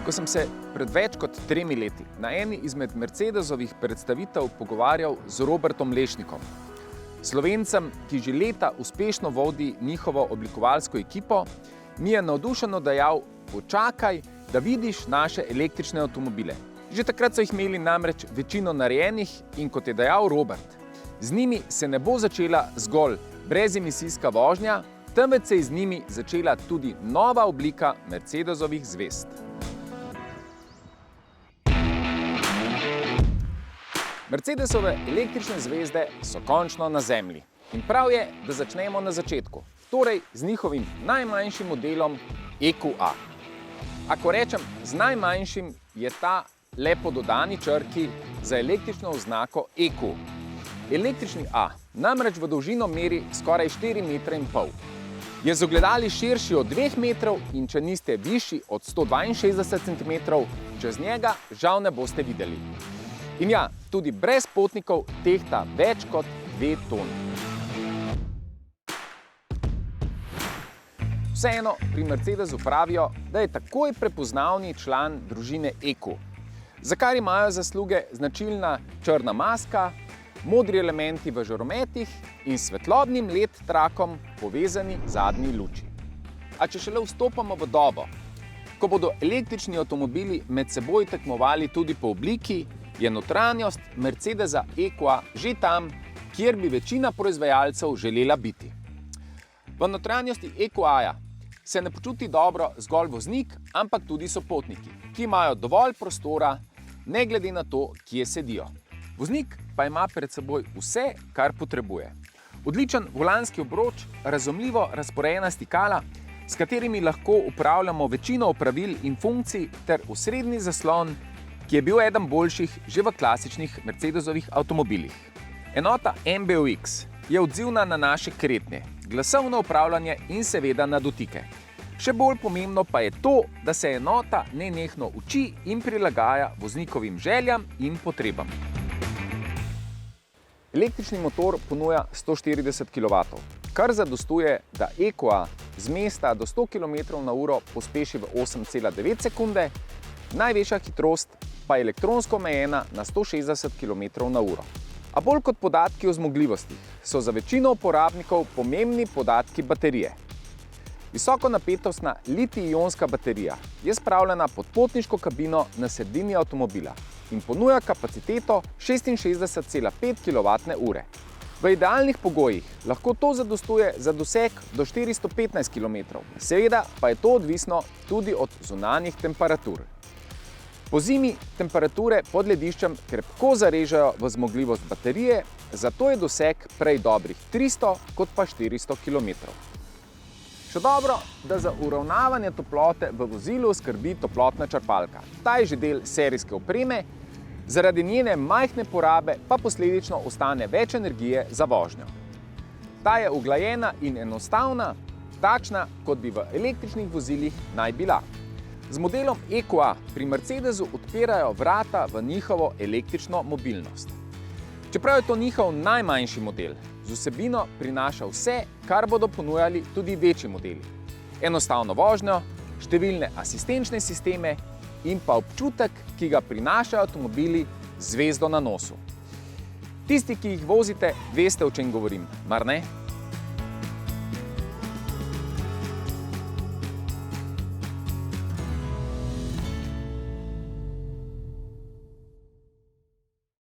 Ko sem se pred več kot 3 leti na eni izmed Mercedesovih predstavitev pogovarjal z Robertom Lešnikom, Slovencem, ki že leta uspešno vodi njihovo oblikovalsko ekipo, mi je navdušeno dejal: počakaj, da vidiš naše električne avtomobile. Že takrat so jih imeli namreč večino narejenih in kot je dejal Robert, z njimi se ne bo začela zgolj brezemisijska vožnja, temveč se je z njimi začela tudi nova oblika Mercedesovih zvezd. Mercedesove električne zvezde so končno na zemlji. In prav je, da začnemo na začetku, torej z njihovim najmanjšim modelom EQA. Ako rečem z najmanjšim, je ta le po dodani črki za električno oznako EQ. Električni A namreč v dolžino meri skoraj 4,5 metra. Je z ogledali širši od 2 metrov in če niste višji od 162 centimetrov, čez njega žal ne boste videli. In ja, tudi brez potnikov tehta več kot 2 toni. Vseeno pri Mercedesu pravijo, da je takoj prepoznavni član družine EQ, za kar imajo zasluge značilna črna maska, modri elementi v žarometih in s svetlobnim LED trakom povezani zadnji luči. A če šele vstopamo v dobo, ko bodo električni avtomobili med seboj tekmovali tudi po obliki, je notranjost Mercedesa EQA že tam, kjer bi večina proizvajalcev želela biti. V notranjosti EQA-ja se ne počuti dobro zgolj voznik, ampak tudi sopotniki, ki imajo dovolj prostora, ne glede na to, kje sedijo. Voznik pa ima pred seboj vse, kar potrebuje. Odličen volanski obroč, razumljivo razporejena stikala, s katerimi lahko upravljamo večino opravil in funkcij, ter osrednji zaslon, ki je bil eden boljših že v klasičnih Mercedesovih avtomobilih. Enota MBUX je odzivna na naše kretnje, glasovno upravljanje in seveda na dotike. Še bolj pomembno pa je to, da se enota nenehno uči in prilagaja voznikovim željam in potrebam. Električni motor ponuja 140 kW, kar zadostuje, da EQA z mesta do 100 km/h pospeši v 8,9 sekunde, največja hitrost pa je elektronsko omejena na 160 km/h. A bolj kot podatki o zmogljivostih so za večino uporabnikov pomembni podatki baterije. Visokonapetostna litij-ionska baterija je spravljena pod potniško kabino na sredini avtomobila in ponuja kapaciteto 66,5 kWh. V idealnih pogojih lahko to zadostuje za doseg do 415 km, seveda pa je to odvisno tudi od zunanjih temperatur. Po zimi temperature pod lediščem krepko zarežejo v zmogljivost baterije, zato je doseg prej dobrih 300 kot pa 400 km. Še dobro, da za uravnavanje toplote v vozilu skrbi toplotna črpalka. Ta je že del serijske opreme, zaradi njene majhne porabe pa posledično ostane več energije za vožnjo. Ta je uglajena in enostavna, takšna, kot bi v električnih vozilih naj bila. Z modelom EQA pri Mercedesu odpirajo vrata v njihovo električno mobilnost. Čeprav je to njihov najmanjši model, z vsebino prinaša vse, kar bodo ponujali tudi večji modeli. Enostavno vožnjo, številne asistenčne sisteme in pa občutek, ki ga prinašajo avtomobili z zvezdo na nosu. Tisti, ki jih vozite, veste, o čem govorim, mar ne?